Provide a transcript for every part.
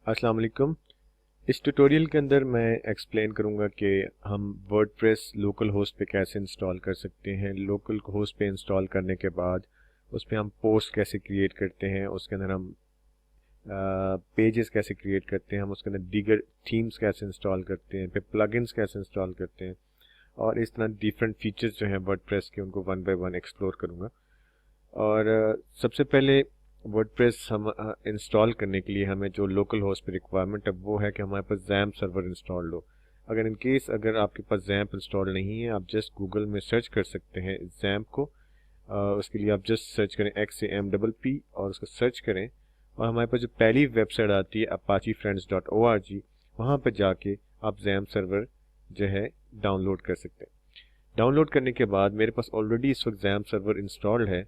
अस्सलाम वालेकुम। इस ट्यूटोरियल के अंदर मैं एक्सप्लेन करूंगा कि हम वर्डप्रेस लोकल होस्ट पे कैसे इंस्टॉल कर सकते हैं। लोकल होस्ट पे इंस्टॉल करने के बाद उस पर हम पोस्ट कैसे क्रिएट करते हैं, उसके अंदर हम पेजेस कैसे क्रिएट करते हैं, हम उसके अंदर दीगर थीम्स कैसे इंस्टॉल करते हैं, फिर प्लगइन्स कैसे इंस्टॉल करते हैं और इस तरह डिफरेंट फीचर्स जो हैं वर्डप्रेस के उनको वन बाय वन एक्सप्लोर करूंगा। और सबसे पहले वर्डप्रेस हम इंस्टॉल करने के लिए हमें जो लोकल होस्ट पे रिक्वायरमेंट है वो है कि हमारे पास जैम्प सर्वर इंस्टॉल्ड हो। अगर इन केस अगर आपके पास जैम्प इंस्टॉल नहीं है, आप जस्ट गूगल में सर्च कर सकते हैं जैम्प को। उसके लिए आप जस्ट सर्च करें XAMPP और उसको सर्च करें और हमारे पास जो पहली वेबसाइट आती है apache-friends.org, वहाँ पर जाके आप जैम्प सर्वर जो है डाउनलोड कर सकते हैं। डाउनलोड करने के बाद मेरे पास ऑलरेडी इस वक्त जैम्प सर्वर इंस्टॉल्ड है,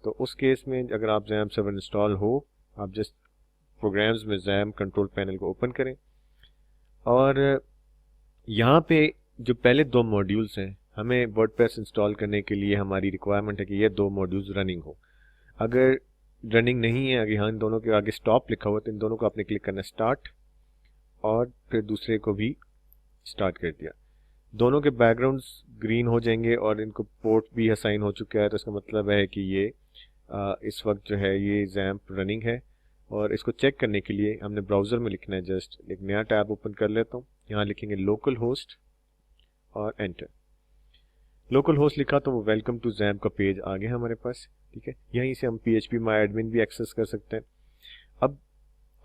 तो उस केस में अगर आप जैम्प सर्वर इंस्टॉल हो, आप जस्ट प्रोग्राम्स में जैम्प कंट्रोल पैनल को ओपन करें और यहाँ पे जो पहले दो मॉड्यूल्स हैं, हमें वर्डप्रेस इंस्टॉल करने के लिए हमारी रिक्वायरमेंट है कि ये दो मॉड्यूल्स रनिंग हो। अगर रनिंग नहीं है, अगर यहाँ इन दोनों के आगे स्टॉप लिखा हुआ तो इन दोनों को आपने क्लिक करना स्टार्ट और फिर दूसरे को भी स्टार्ट कर दिया। दोनों के बैकग्राउंड्स ग्रीन हो जाएंगे और इनको पोर्ट भी असाइन हो चुका है, तो इसका मतलब है कि ये इस वक्त जो है ये जैम्प रनिंग है। और इसको चेक करने के लिए हमने ब्राउज़र में लिखना है, जस्ट एक नया टैब ओपन कर लेता हूँ। यहाँ लिखेंगे लोकल होस्ट और एंटर। लोकल होस्ट लिखा तो वो वेलकम टू जैम्प का पेज आ गया हमारे पास। ठीक है, यहीं से हम php-my-admin भी एक्सेस कर सकते हैं।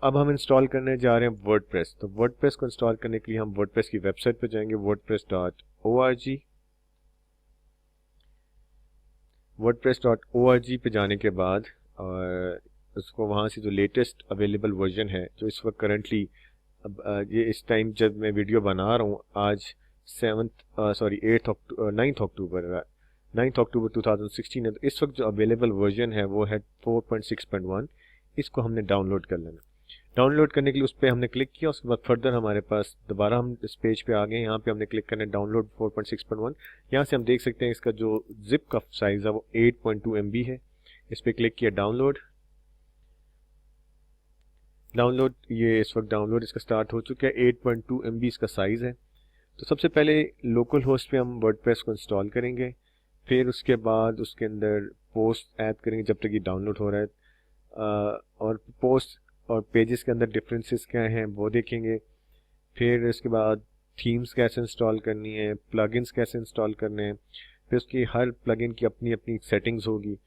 अब हम इंस्टॉल करने जा रहे हैं वर्डप्रेस। तो वर्डप्रेस को इंस्टॉल करने के लिए हम वर्डप्रेस की वेबसाइट पर जाएंगे, wordpress.org। wordpress.org पे जाने के बाद उसको वहाँ से जो लेटेस्ट अवेलेबल वर्जन है, जो इस वक्त करंटली ये इस टाइम जब मैं वीडियो बना रहा हूँ, आज 9 अक्टूबर 2016 है, तो इस वक्त जो अवेलेबल वर्जन है वो है 4.6.1। इसको हमने डाउनलोड कर लेना। डाउनलोड करने के लिए उस पर हमने क्लिक किया, उसके बाद फर्दर हमारे पास दोबारा हम इस पेज पे आ गए। यहाँ पे हमने क्लिक करना है डाउनलोड 4.6.1। यहाँ से हम देख सकते हैं इसका जो जिप का साइज है वो 8.2 MB है। इस पर क्लिक किया डाउनलोड। ये इस वक्त डाउनलोड इसका स्टार्ट हो चुका है। 8.2 MB इसका साइज है। तो सबसे पहले लोकल होस्ट पे हम वर्डप्रेस को इंस्टॉल करेंगे, फिर उसके बाद उसके अंदर पोस्ट ऐड करेंगे जब तक ये डाउनलोड हो रहा है। और पोस्ट और पेजेस के अंदर डिफरेंसेस क्या हैं वो देखेंगे। फिर इसके बाद थीम्स कैसे इंस्टॉल करनी है, प्लगइन्स कैसे इंस्टॉल करने हैं, फिर उसकी हर प्लगइन की अपनी अपनी सेटिंग्स होगी।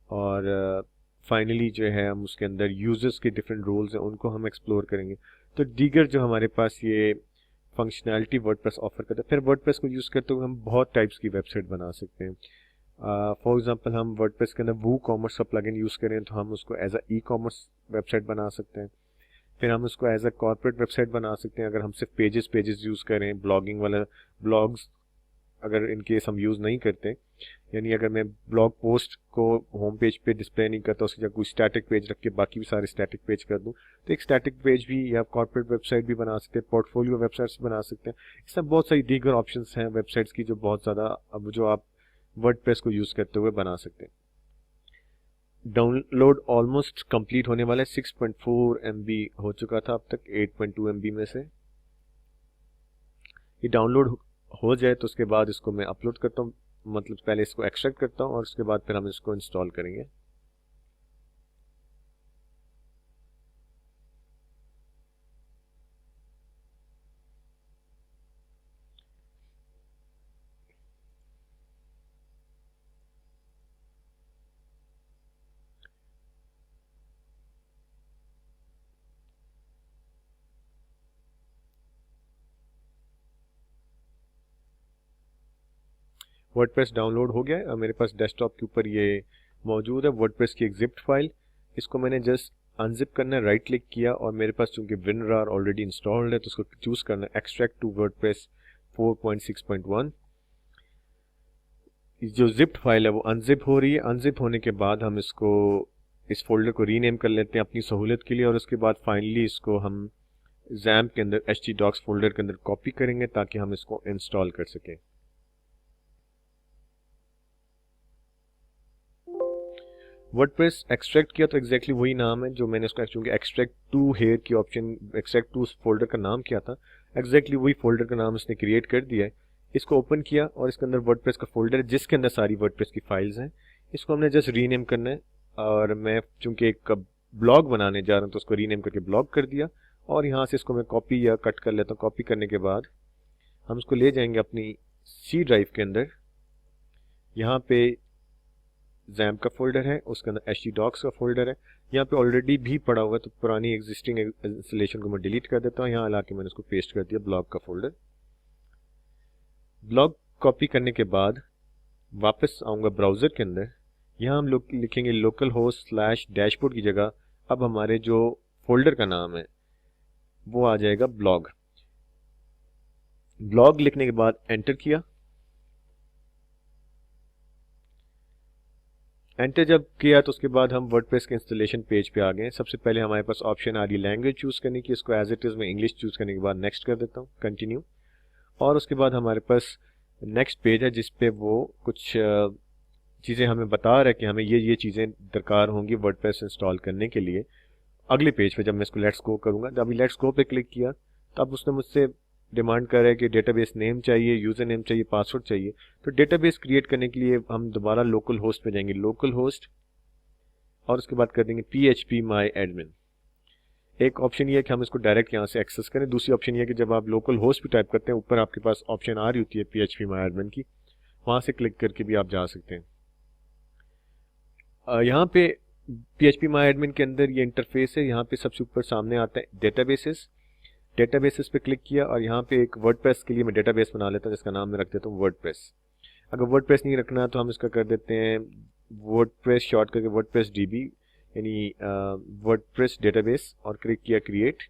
और फाइनली जो है हम उसके अंदर यूजर्स के डिफरेंट रोल्स हैं उनको हम एक्सप्लोर करेंगे। तो दीगर जो हमारे पास ये फंक्शनैलिटी वर्डप्रेस ऑफर करता है। फिर वर्डप्रेस को यूज़ करते हुए हम बहुत टाइप्स की वेबसाइट बना सकते हैं। फॉर एग्जांपल हम वर्डप्रेस के अंदर वू कॉमर्स का प्लगइन यूज़ करें तो हम उसको as a ecommerce website बना सकते हैं। फिर हम उसको एज अ कॉर्पोरेट वेबसाइट बना सकते हैं अगर हम सिर्फ पेजेस यूज़ करें, ब्लॉगिंग वाला ब्लॉग्स अगर इन केस हम यूज़ नहीं करते, यानी अगर मैं ब्लॉग पोस्ट को होम पेज पे डिस्प्ले नहीं करता, उसकी जगह कोई स्टैटिक पेज रख के बाकी भी सारे स्टैटिक पेज कर दूं, तो एक स्टैटिक पेज भी या कॉर्पोरेट वेबसाइट भी बना सकते हैं, पोर्टफोलियो वेबसाइट्स बना सकते हैं। इसमें बहुत सारी दीगर ऑप्शंस हैं वेबसाइट्स की जो बहुत ज़्यादा अब जो आप वर्डप्रेस को यूज़ करते हुए बना सकते हैं। डाउनलोड ऑलमोस्ट कंप्लीट होने वाला है। 6.4 MB हो चुका था अब तक 8.2 MB में से। ये डाउनलोड हो जाए तो उसके बाद इसको मैं अपलोड करता हूँ, मतलब पहले इसको एक्सट्रैक्ट करता हूँ और उसके बाद फिर हम इसको इंस्टॉल करेंगे। वर्डप्रेस डाउनलोड हो गया है, मेरे पास डेस्कटॉप के ऊपर ये मौजूद है वर्डप्रेस की एक जिप्ड फाइल। इसको मैंने जस्ट अनजिप करना है, राइट क्लिक किया और मेरे पास चूंकि WinRAR ऑलरेडी इंस्टॉल्ड है तो उसको चूज करना है एक्सट्रैक्ट टू वर्डप्रेस 4.6.1। जो जिप्ड फाइल है वो अनजिप हो रही है। अनजिप होने के बाद हम इसको इस फोल्डर को रीनेम कर लेते हैं अपनी सहूलियत के लिए और उसके बाद फाइनली इसको हम जैम्प के अंदर htdocs फोल्डर के अंदर कॉपी करेंगे ताकि हम इसको इंस्टॉल कर सकें। वर्डप्रेस एक्सट्रैक्ट किया तो एग्जैक्टली वही नाम है जो मैंने उसका चूंकि एक्सट्रैक्ट टू हेयर की ऑप्शन एक्सट्रैक्ट टू फोल्डर का नाम किया था, एग्जैक्टली वही फोल्डर का नाम इसने क्रिएट कर दिया है। इसको ओपन किया और इसके अंदर वर्डप्रेस का फोल्डर है जिसके अंदर सारी वर्डप्रेस की फाइल्स हैं। इसको हमने जस्ट रीनेम करना है और मैं चूंकि एक ब्लॉग बनाने जा रहा हूँ तो उसको रीनेम करके ब्लॉग कर दिया और यहाँ से इसको मैं कॉपी या कट कर लेता हूँ। कॉपी करने के बाद हम इसको ले जाएंगे अपनी सी ड्राइव के अंदर। यहाँ पे जैम्प का फोल्डर है, उसके अंदर htdocs का फोल्डर है, यहाँ पे ऑलरेडी भी पड़ा हुआ है तो पुरानी एग्जिस्टिंग इंस्टॉलेशन को मैं डिलीट कर देता हूँ। यहाँ ला के मैंने उसको पेस्ट कर दिया ब्लॉग का फोल्डर। ब्लॉग कॉपी करने के बाद वापस आऊँगा ब्राउज़र के अंदर। यहाँ हम लोग लिखेंगे लोकल होस्ट / डैशबोर्ड की जगह अब हमारे जो फोल्डर का नाम है वो आ जाएगा ब्लॉग। ब्लॉग लिखने के बाद एंटर किया। एंटर जब किया तो उसके बाद हम वर्डप्रेस के इंस्टॉलेशन पेज पे आ गए। सबसे पहले हमारे पास ऑप्शन आ रही है लैंग्वेज चूज़ करने की। इसको एज इट इज़ में इंग्लिश चूज़ करने के बाद नेक्स्ट कर देता हूँ, कंटिन्यू। और उसके बाद हमारे पास नेक्स्ट पेज है जिस पे वो कुछ चीज़ें हमें बता रहा है कि हमें ये चीज़ें दरकार होंगी वर्डप्रेस इंस्टॉल करने के लिए। अगले पेज पे जब मैं इसको लेट्स गो करूँगा, जब अभी लेट्स गो पे क्लिक किया तब उसने मुझसे डिमांड कर रहा है कि डेटाबेस नेम चाहिए, यूज़र नेम चाहिए, पासवर्ड चाहिए। तो डेटाबेस क्रिएट करने के लिए हम दोबारा लोकल होस्ट पे जाएंगे, लोकल होस्ट, और उसके बाद कर देंगे php my admin। एक ऑप्शन ये है कि हम इसको डायरेक्ट यहाँ से एक्सेस करें। दूसरी ऑप्शन ये है कि जब आप लोकल होस्ट भी टाइप करते हैं ऊपर आपके पास ऑप्शन आ रही होती है php my admin की, वहाँ से क्लिक करके भी आप जा सकते हैं। यहाँ पे php my admin के अंदर ये इंटरफेस है। यहाँ पे सबसे ऊपर सामने आता है डेटाबेसेस। डेटाबेसेस पे क्लिक किया और यहाँ पे एक वर्डप्रेस के लिए मैं डेटाबेस बना लेता हूँ जिसका नाम मैं रख देता हूँ वर्डप्रेस। अगर वर्डप्रेस नहीं रखना है तो हम इसका कर देते हैं वर्डप्रेस शॉर्ट करके वर्डप्रेस डीबी, यानी वर्डप्रेस डेटाबेस, और क्लिक किया क्रिएट।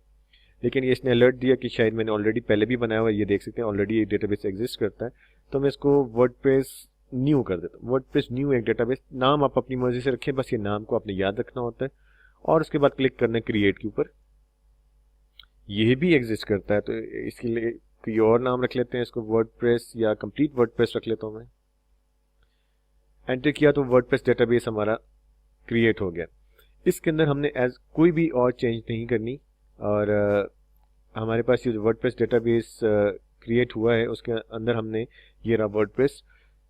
लेकिन ये इसने अलर्ट दिया कि शायद मैंने ऑलरेडी पहले भी बनाया हुआ है, ये देख सकते हैं ऑलरेडी ये डेटाबेस एग्जिस्ट करता है। तो मैं इसको वर्डप्रेस न्यू कर देता हूँ। वर्डप्रेस न्यू एक डेटाबेस, नाम आप अपनी मर्जी से रखें, बस ये नाम को आपने याद रखना होता है। और उसके बाद क्लिक करना है क्रिएट के ऊपर। ये भी एग्जिस्ट करता है तो इसके लिए कोई और नाम रख लेते हैं, इसको वर्डप्रेस या कंप्लीट वर्डप्रेस रख लेता हूँ मैं। एंटर किया तो वर्डप्रेस डेटाबेस हमारा क्रिएट हो गया। इसके अंदर हमने एज कोई भी और चेंज नहीं करनी और हमारे पास ये वर्डप्रेस डेटाबेस क्रिएट हुआ है उसके अंदर हमने ये रहा वर्डप्रेस।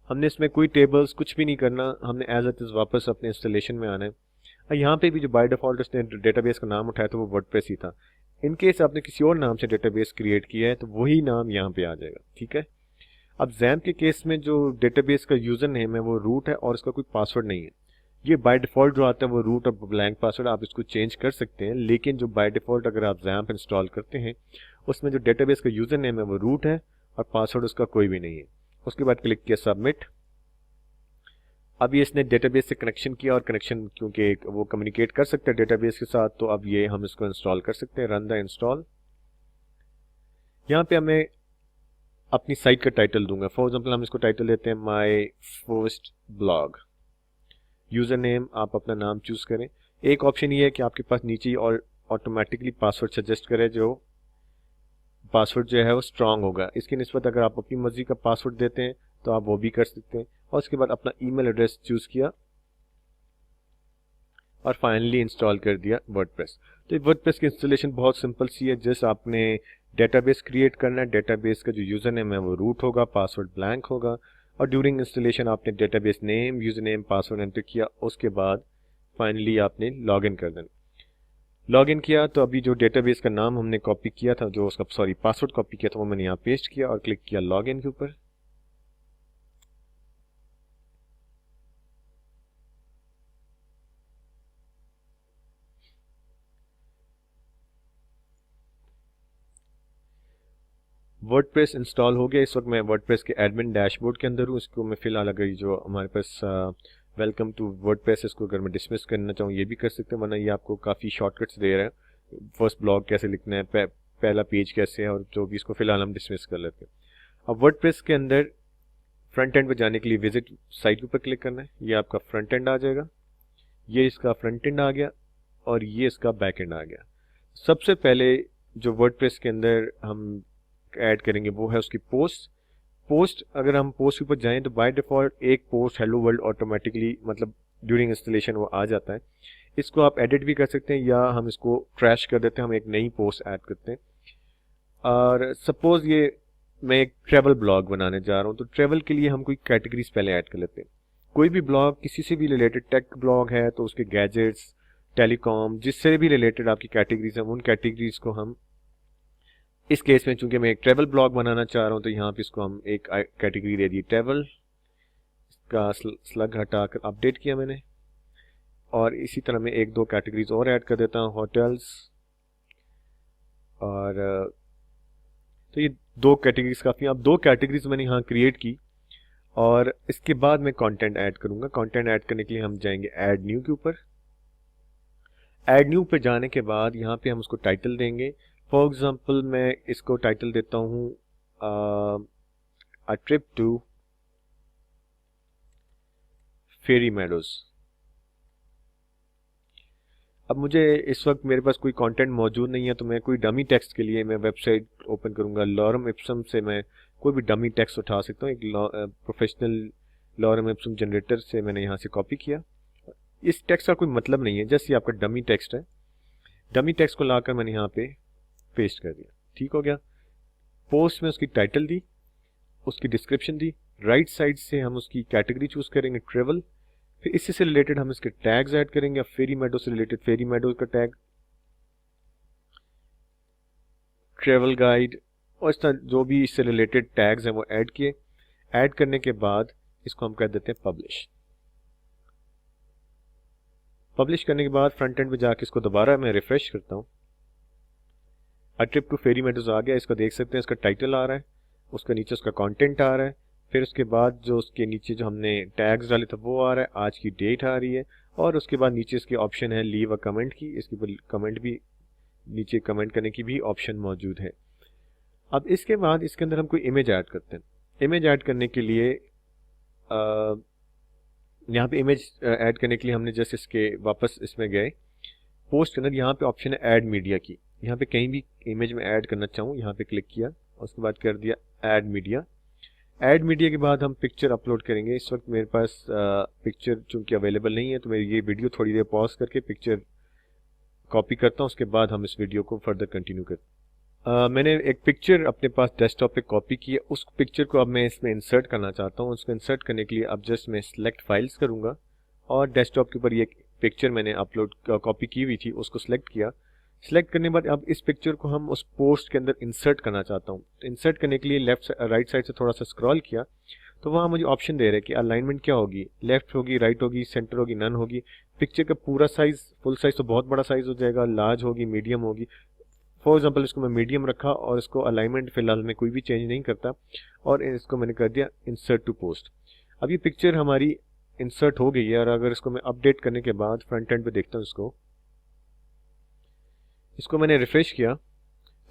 हमने इसमें कोई टेबल्स कुछ भी नहीं करना, हमने एज इट इज़ वापस अपने इंस्टॉलेशन में आना है। यहाँ पे भी जो बाय डिफॉल्ट उसने डेटाबेस का नाम उठाया तो वो वर्डप्रेस ही था। इन केस आपने किसी और नाम से डेटाबेस क्रिएट किया है तो वही नाम यहाँ पे आ जाएगा, ठीक है। अब जैम्प के केस में जो डेटाबेस का यूज़र नेम है वो रूट है और इसका कोई पासवर्ड नहीं है। ये बाय डिफ़ॉल्ट जो आता है वो रूट और ब्लैंक पासवर्ड, आप इसको चेंज कर सकते हैं। लेकिन जो बाय डिफ़ॉल्ट अगर आप जैम्प इंस्टॉल करते हैं उसमें जो डेटाबेस का यूज़र नेम है वो रूट है और पासवर्ड उसका कोई भी नहीं है। उसके बाद क्लिक किया सबमिट। अब ये इसने डेटाबेस से कनेक्शन किया और कनेक्शन क्योंकि वो कम्युनिकेट कर सकता है डेटाबेस के साथ, तो अब ये हम इसको इंस्टॉल कर सकते हैं। Run the install. यहाँ पे हमें अपनी साइट का टाइटल दूंगा। फॉर एग्जांपल हम इसको टाइटल देते हैं my first blog. User name आप अपना नाम चूज़ करें। एक ऑप्शन ये है कि आपके पास नीचे और ऑटोमेटिकली पासवर्ड सजेस्ट करे, जो पासवर्ड जो है वो स्ट्रांग होगा। इसकी निस्बत अगर आप अपनी मर्जी का पासवर्ड देते हैं तो आप वो भी कर सकते हैं। और उसके बाद अपना ईमेल एड्रेस चूज़ किया और फाइनली इंस्टॉल कर दिया वर्डप्रेस। तो ये वर्डप्रेस की इंस्टॉलेशन बहुत सिंपल सी है। जस्ट आपने डेटाबेस क्रिएट करना है, डेटाबेस का जो यूज़र नेम है वो रूट होगा, पासवर्ड ब्लैंक होगा, और ड्यूरिंग इंस्टॉलेशन आपने database name, user name, password enter किया। उसके बाद फाइनली आपने लॉगिन कर देना। लॉगिन किया तो अभी जो डेटाबेस का नाम हमने कॉपी किया था, जो उसका पासवर्ड कॉपी किया था, वो मैंने यहाँ पेस्ट किया और क्लिक किया लॉगिन के ऊपर। वर्डप्रेस इंस्टॉल हो गया। इस वक्त मैं वर्डप्रेस के एडमिन डैशबोर्ड के अंदर हूँ। इसको मैं फिलहाल अगर जो हमारे पास वेलकम टू वर्डप्रेस, इसको अगर मैं डिसमिस करना चाहूँ ये भी कर सकते हैं, वरना ये आपको काफ़ी शॉर्टकट्स दे रहा है। फर्स्ट ब्लॉग कैसे लिखना है, पहला पेज कैसे है, और जो भी, इसको फिलहाल हम डिसमिस कर लेते हैं। अब वर्डप्रेस के अंदर फ्रंट एंड पर जाने के लिए विजिट साइट के ऊपर क्लिक करना है। ये आपका फ्रंट एंड आ जाएगा, ये इसका फ्रंट एंड आ गया और ये इसका बैक एंड आ गया। सबसे पहले जो वर्डप्रेस के अंदर हम ऐड करेंगे वो है उसकी पोस्ट। अगर हम पोस्ट के ऊपर जाएं तो बाय डिफॉल्ट एक पोस्ट हेलो वर्ल्ड ऑटोमेटिकली, मतलब ड्यूरिंग इंस्टॉलेशन वो आ जाता है। इसको आप एडिट भी कर सकते हैं या हम इसको ट्रैश कर देते हैं, हम एक नई पोस्ट ऐड करते हैं। और सपोज ये मैं एक ट्रैवल ब्लॉग बनाने जा रहा हूँ, तो ट्रैवल के लिए हम कोई कैटेगरीज पहले ऐड कर लेते हैं। कोई भी ब्लॉग किसी से भी रिलेटेड, टेक ब्लॉग है तो उसके गैजेट्स, टेलीकॉम, जिससे भी रिलेटेड आपकी कैटेगरीज हैं, उन कैटेगरीज को हम इस केस में, चूंकि मैं एक ट्रैवल ब्लॉग बनाना चाह रहा हूँ, तो यहाँ पे इसको हम एक कैटेगरी दे दी ट्रैवल। इसका स्लग हटाकर अपडेट किया मैंने, और इसी तरह मैं एक दो कैटेगरीज और ऐड कर देता हूँ, होटल्स। और तो ये दो कैटेगरीज काफ़ी, अब दो कैटेगरीज मैंने यहाँ क्रिएट की। और इसके बाद मैं कंटेंट ऐड करूँगा। कंटेंट ऐड करने के लिए हम जाएंगे ऐड न्यू के ऊपर। ऐड न्यू पे जाने के बाद यहाँ पे हम उसको टाइटल देंगे। फॉर एग्जांपल मैं इसको टाइटल देता हूँ a trip to Fairy Meadows. अब मुझे इस वक्त मेरे पास कोई कंटेंट मौजूद नहीं है, तो मैं कोई डमी टेक्स्ट के लिए मैं वेबसाइट ओपन करूंगा। लॉरम इप्सम से मैं कोई भी डमी टेक्स्ट उठा सकता हूँ। एक प्रोफेशनल लॉरम इप्सम जनरेटर से मैंने यहाँ से कॉपी किया। इस टेक्स्ट का कोई मतलब नहीं है, जैसे आपका डमी टेक्स्ट है। डमी टेक्स्ट को लाकर मैंने यहाँ पे पेस्ट कर दिया। ठीक हो गया। पोस्ट में उसकी टाइटल दी, उसकी डिस्क्रिप्शन दी, राइट साइड से हम उसकी कैटेगरी चूज करेंगे ट्रेवल। फिर इसी से रिलेटेड हम इसके टैग्स ऐड करेंगे। फेरी मेडो से रिलेटेड फेरी मेडो का टैग, ट्रेवल गाइड, और इस तरह जो भी इससे रिलेटेड टैग्स हैं वो ऐड किए। ऐड करने के बाद इसको हम कर देते हैं पब्लिश। पब्लिश करने के बाद फ्रंट एंड पे जाके इसको दोबारा मैं रिफ्रेश करता हूँ। A trip to Fairy Meadows आ गया। इसको देख सकते हैं, इसका टाइटल आ रहा है, उसका नीचे उसका कंटेंट आ रहा है, फिर उसके बाद जो उसके नीचे जो हमने टैग्स डाले थे वो आ रहा है, आज की डेट आ रही है, और उसके बाद नीचे इसके ऑप्शन है लीव अ कमेंट की। इसके ऊपर कमेंट भी, नीचे कमेंट करने की भी ऑप्शन मौजूद है। अब इसके बाद इसके अंदर हम कोई इमेज ऐड करते हैं। इमेज ऐड करने के लिए यहाँ पे इमेज ऐड करने के लिए हमने जस्ट इसके वापस इसमें गए, पोस्ट के अंदर यहाँ पे ऑप्शन है ऐड मीडिया की। यहाँ पे कहीं भी इमेज में ऐड करना चाहूँ, यहाँ पे क्लिक किया, उसके बाद कर दिया ऐड मीडिया। ऐड मीडिया के बाद हम पिक्चर अपलोड करेंगे। इस वक्त मेरे पास पिक्चर चूंकि अवेलेबल नहीं है, तो मैं ये वीडियो थोड़ी देर पॉज करके पिक्चर कॉपी करता हूँ, उसके बाद हम इस वीडियो को फर्दर कंटिन्यू करते हैं। मैंने एक पिक्चर अपने पास डेस्कटॉप पे कॉपी की है, उस पिक्चर को अब मैं इसमें इंसर्ट करना चाहता हूँ। उसको इंसर्ट करने के लिए अब जस्ट मैं सिलेक्ट फाइल्स करूँगा, और डेस्कटॉप के ऊपर ये पिक्चर मैंने अपलोड कॉपी की हुई थी उसको सिलेक्ट किया। सिलेक्ट करने के बाद अब इस पिक्चर को हम उस पोस्ट के अंदर इंसर्ट करना चाहता हूँ। इंसर्ट करने के लिए राइट साइड से थोड़ा सा स्क्रॉल किया, तो वहाँ मुझे ऑप्शन दे रहे हैं कि अलाइनमेंट क्या होगी, लेफ्ट होगी, राइट होगी, सेंटर होगी, नन होगी। पिक्चर का पूरा साइज, फुल साइज तो बहुत बड़ा साइज हो जाएगा, लार्ज होगी, मीडियम होगी। फॉर एग्जाम्पल इसको मैं मीडियम रखा, और इसको अलाइनमेंट फिलहाल मैं कोई भी चेंज नहीं करता, और इसको मैंने कर दिया इंसर्ट टू पोस्ट। अब ये पिक्चर हमारी इंसर्ट हो गई है, और अगर इसको मैं अपडेट करने के बाद फ्रंट एंड पे देखता हूँ, इसको मैंने रिफ्रेश किया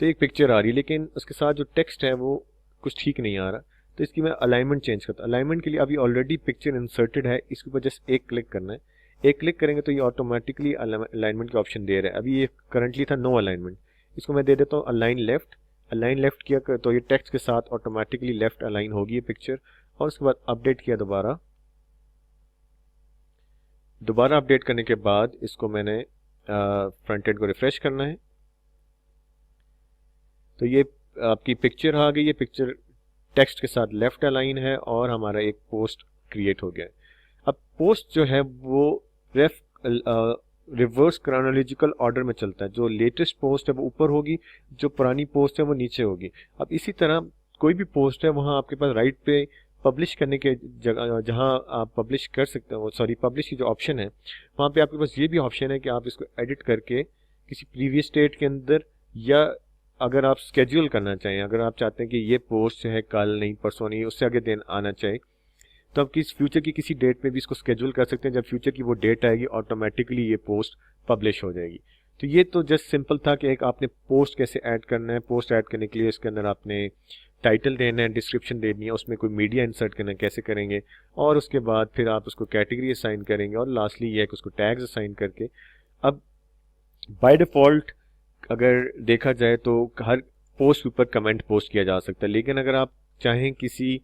तो एक पिक्चर आ रही है, लेकिन उसके साथ जो टेक्स्ट है वो कुछ ठीक नहीं आ रहा। तो इसकी मैं अलाइनमेंट चेंज करता हूँ। अलाइनमेंट के लिए अभी ऑलरेडी पिक्चर इंसर्टेड है, इसके ऊपर जस्ट एक क्लिक करना है। एक क्लिक करेंगे तो ये ऑटोमेटिकली अलाइनमेंट के ऑप्शन दे रहा है। अभी ये करंटली था नो अलाइनमेंट, इसको मैं दे देता हूँ अलाइन लेफ्ट। अलाइन लेफ्ट किया तो ये टेक्स्ट के साथ ऑटोमेटिकली लेफ्ट अलाइन होगी ये पिक्चर। और उसके बाद अपडेट किया, दोबारा अपडेट करने के बाद इसको मैंने फ्रंट एंड को रिफ्रेश करना है, तो ये आपकी पिक्चर आ गई है। पिक्चर टेक्स्ट के साथ लेफ्ट अलाइन है, और हमारा एक पोस्ट क्रिएट हो गया है। अब पोस्ट जो है वो रिवर्स क्रोनोलॉजिकल ऑर्डर में चलता है। जो लेटेस्ट पोस्ट है वो ऊपर होगी, जो पुरानी पोस्ट है वो नीचे होगी। अब इसी तरह कोई भी पोस्ट है, वहाँ आपके पास राइट पे पब्लिश करने के जगह, जहाँ आप पब्लिश कर सकते हो, सॉरी पब्लिश की जो ऑप्शन है, वहाँ पे आपके पास ये भी ऑप्शन है कि आप इसको एडिट करके किसी प्रीवियस डेट के अंदर, या अगर आप स्केड्यूल करना चाहें, अगर आप चाहते हैं कि ये पोस्ट है कल नहीं, परसों नहीं, उससे आगे दिन आना चाहिए, तो आप किस फ्यूचर की किसी डेट में भी इसको स्केड्यूल कर सकते हैं। जब फ्यूचर की वो डेट आएगी, ऑटोमेटिकली ये पोस्ट पब्लिश हो जाएगी। तो ये तो जस्ट सिंपल था कि एक आपने पोस्ट कैसे ऐड करना है। पोस्ट ऐड करने के लिए इसके अंदर आपने टाइटल देना है, डिस्क्रिप्शन देनी है, उसमें कोई मीडिया इंसर्ट करना है, कैसे करेंगे, और उसके बाद फिर आप उसको कैटेगरी असाइन करेंगे, और लास्टली ये है कि उसको टैग्स असाइन करके। अब बाय डिफॉल्ट अगर देखा जाए तो हर पोस्ट के ऊपर कमेंट पोस्ट किया जा सकता है, लेकिन अगर आप चाहें किसी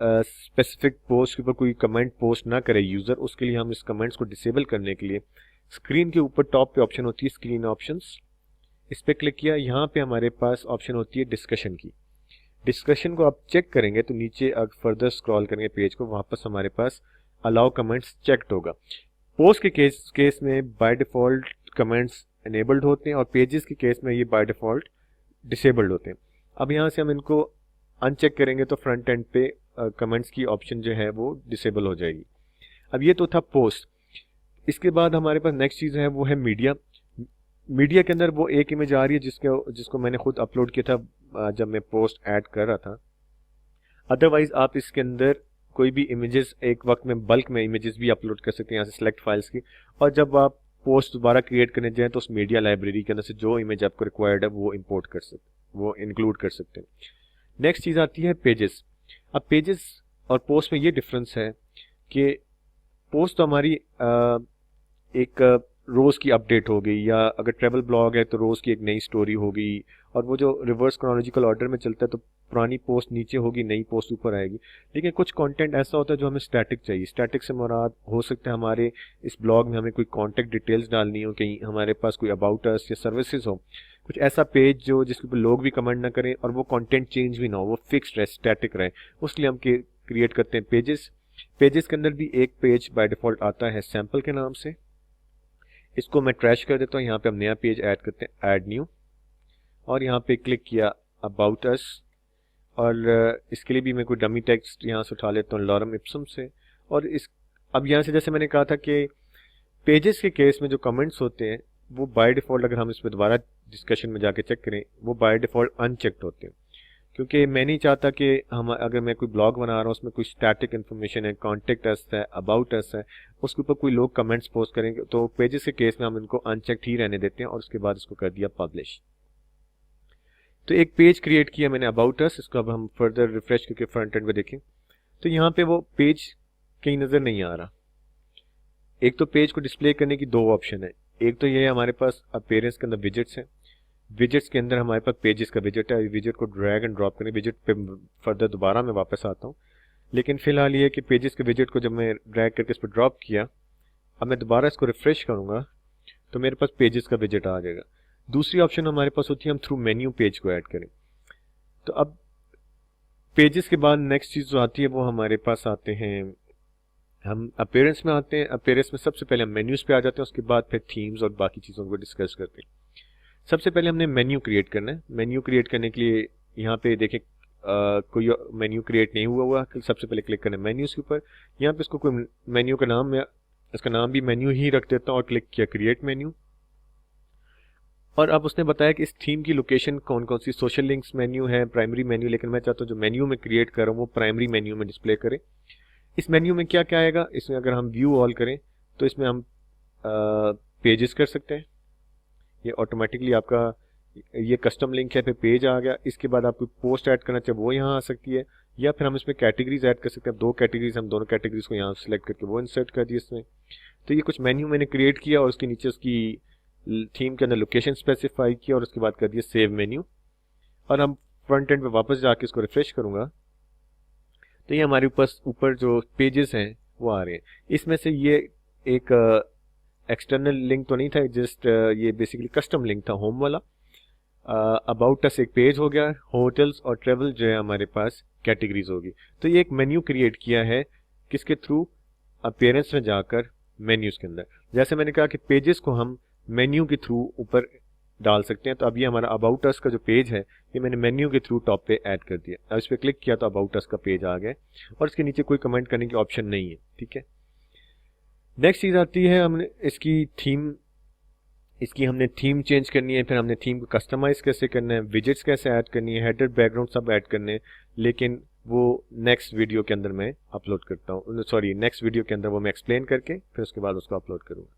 स्पेसिफिक पोस्ट के ऊपर कोई कमेंट पोस्ट ना करे यूज़र, उसके लिए हम इस कमेंट्स को डिसेबल करने के लिए स्क्रीन के ऊपर टॉप पे ऑप्शन होती है स्क्रीन ऑप्शंस, इस पर क्लिक किया। यहाँ पे हमारे पास ऑप्शन होती है डिस्कशन की। डिस्कशन को आप चेक करेंगे तो नीचे अगर फर्दर स्क्रॉल करेंगे पेज को, वापस हमारे पास अलाउ कमेंट्स चेक्ड होगा। पोस्ट के केस में बाय डिफ़ॉल्ट कमेंट्स इनेबल्ड होते हैं और पेजेस के केस में ये बाय डिफ़ॉल्ट डिसेबल्ड होते हैं। अब यहाँ से हम इनको अनचेक करेंगे तो फ्रंट एंड पे कमेंट्स की ऑप्शन जो है वो डिसेबल हो जाएगी। अब ये तो था पोस्ट। इसके बाद हमारे पास नेक्स्ट चीज़ है वो है मीडिया। मीडिया के अंदर वो एक इमेज आ रही है जिसको मैंने खुद अपलोड किया था जब मैं पोस्ट ऐड कर रहा था। अदरवाइज आप इसके अंदर कोई भी इमेजेस एक वक्त में बल्क में इमेजेस भी अपलोड कर सकते हैं यहाँ से सिलेक्ट फाइल्स की, और जब आप पोस्ट दोबारा क्रिएट करने जाएं तो उस मीडिया लाइब्रेरी के अंदर से जो इमेज आपको रिक्वायर्ड है वो इंपोर्ट कर सकते, वो इंक्लूड कर सकते हैं। नेक्स्ट चीज़ आती है पेजेस। अब पेजेस और पोस्ट में ये डिफरेंस है कि पोस्ट तो हमारी एक रोज़ की अपडेट हो गई, या अगर ट्रैवल ब्लॉग है तो रोज़ की एक नई स्टोरी हो गई, और वो जो रिवर्स क्रोनोलॉजिकल ऑर्डर में चलता है तो पुरानी पोस्ट नीचे होगी, नई पोस्ट ऊपर आएगी। लेकिन कुछ कंटेंट ऐसा होता है जो हमें स्टैटिक चाहिए। स्टैटिक से मुराद हो सकता है हमारे इस ब्लॉग में हमें कोई कॉन्टैक्ट डिटेल्स डालनी हो, कहीं हमारे पास कोई अबाउट अस या सर्विसेज हो, कुछ ऐसा पेज जो जिसके ऊपर लोग भी कमेंट ना करें और वो कंटेंट चेंज भी ना हो, वो फिक्स्ड रहे, स्टैटिक रहे, उसके लिए हम क्रिएट करते हैं पेजेस। पेजेस के अंदर भी एक पेज बाय डिफ़ॉल्ट आता है सैम्पल के नाम से। इसको मैं ट्रैश कर देता हूँ। यहाँ पे हम नया पेज ऐड करते हैं, ऐड न्यू, और यहाँ पे क्लिक किया अबाउट अस, और इसके लिए भी मैं कोई डमी टेक्स्ट यहाँ से उठा लेता हूँ लॉरम इप्सम से। और अब यहाँ से जैसे मैंने कहा था कि पेजेस के केस में जो कमेंट्स होते हैं वो बाय डिफ़ॉल्ट, अगर हम इस पर दोबारा डिस्कशन में जाके चेक करें, वो बाय डिफ़ॉल्ट अनचेक्ड होते हैं, क्योंकि मैं नहीं चाहता कि हम अगर मैं कोई ब्लॉग बना रहा हूँ उसमें कोई स्टैटिक इन्फॉर्मेशन है, कॉन्टेक्ट अस है, अबाउट अस है, उसके ऊपर कोई लोग कमेंट्स पोस्ट करेंगे, तो पेजेस के केस में हम इनको अनचेक्ड ही रहने देते हैं और उसके बाद इसको कर दिया पब्लिश। तो एक पेज क्रिएट किया मैंने अबाउट अस। इसको अब हम फर्दर रिफ्रेश करके फ्रंट एंड पे देखें तो यहाँ पे वो पेज कहीं नज़र नहीं आ रहा। एक तो पेज को डिस्प्ले करने की दो ऑप्शन है, एक तो ये है हमारे पास अपीयरेंस के अंदर विजेट्स है, विजेट्स के अंदर हमारे पास पेजेस का विजेट है, विजेट को ड्रैग एंड ड्रॉप करें, विजेट पे फर्दर दोबारा मैं वापस आता हूँ। लेकिन फिलहाल ये कि पेजेस के विजेट को जब मैं ड्रैग करके इस पर ड्रॉप किया, अब मैं दोबारा इसको रिफ्रेश करूँगा तो मेरे पास पेजेस का विजेट आ जाएगा। दूसरी ऑप्शन हमारे पास होती है हम थ्रू मेन्यू पेज को ऐड करें। तो अब पेजेस के बाद नेक्स्ट चीज़ जो आती है वो हमारे पास आते हैं, हम अपीयरेंस में आते हैं। अपीयरेंस में सबसे पहले हम मेन्यूज़ पे आ जाते हैं, उसके बाद फिर थीम्स और बाकी चीज़ों को डिस्कस करते हैं। सबसे पहले हमने मेन्यू क्रिएट करना है। मेन्यू क्रिएट करने के लिए यहाँ पे देखें कोई मेन्यू क्रिएट नहीं हुआ सबसे पहले क्लिक करना है मेन्यूज़ के ऊपर। यहाँ पे इसको कोई मेन्यू का नाम, मैं इसका नाम भी मेन्यू ही रख देता हूँ और क्लिक किया क्रिएट मेन्यू। और अब उसने बताया कि इस थीम की लोकेशन कौन कौन सी, सोशल लिंक्स मेन्यू है, प्राइमरी मेन्यू, लेकिन मैं चाहता हूँ जो मेन्यू में क्रिएट कर रहा हूँ वो प्राइमरी मेन्यू में डिस्प्ले करे। इस मेन्यू में क्या क्या आएगा, इसमें अगर हम व्यू ऑल करें तो इसमें हम पेजेस कर सकते हैं, ये ऑटोमेटिकली आपका ये कस्टम लिंक है, फिर पेज आ गया। इसके बाद आपको पोस्ट ऐड करना चाहिए वो यहाँ आ सकती है, या फिर हम इसमें कैटेगरीज ऐड कर सकते हैं। दो कैटेगरीज, हम दोनों कैटेगरीज को यहाँ सेलेक्ट करके वो इंसर्ट कर दिए इसमें। तो ये कुछ मेन्यू मैंने क्रिएट किया और उसके नीचे उसकी थीम के अंदर लोकेशन स्पेसिफाई किया और उसके बाद कर दिया सेव मेन्यू। और हम फ्रंट एंड पे वापस जाके इसको रिफ्रेश करूँगा तो ये हमारे ऊपर जो पेजेस हैं वो आ रहे हैं। इसमें से ये एक एक्सटर्नल लिंक तो नहीं था, जस्ट ये बेसिकली कस्टम लिंक था होम वाला। अबाउट अस एक पेज हो गया, होटल्स और ट्रेवल जो है हमारे पास कैटेगरीज होगी। तो ये एक मेन्यू क्रिएट किया है किसके थ्रू, अपीयरेंस में जाकर मेन्यूज़ के अंदर। जैसे मैंने कहा कि पेजेस को हम मेन्यू के थ्रू ऊपर डाल सकते हैं, तो अब ये हमारा अबाउट अस का जो पेज है ये मैंने मेन्यू के थ्रू टॉप पे ऐड कर दिया। अब इस पर क्लिक किया तो अबाउट अस का पेज आ गया और इसके नीचे कोई कमेंट करने की ऑप्शन नहीं है, ठीक है। नेक्स्ट चीज़ आती है हमने इसकी हमने थीम चेंज करनी है, फिर हमने थीम को कस्टमाइज कैसे करना है, विजेट्स कैसे ऐड करनी है, हेडर बैकग्राउंड सब ऐड करने हैं। लेकिन वो नेक्स्ट वीडियो के अंदर मैं अपलोड करता हूँ, सॉरी नेक्स्ट वीडियो के अंदर वो मैं एक्सप्लेन करके फिर उसके बाद उसको अपलोड करूँगा।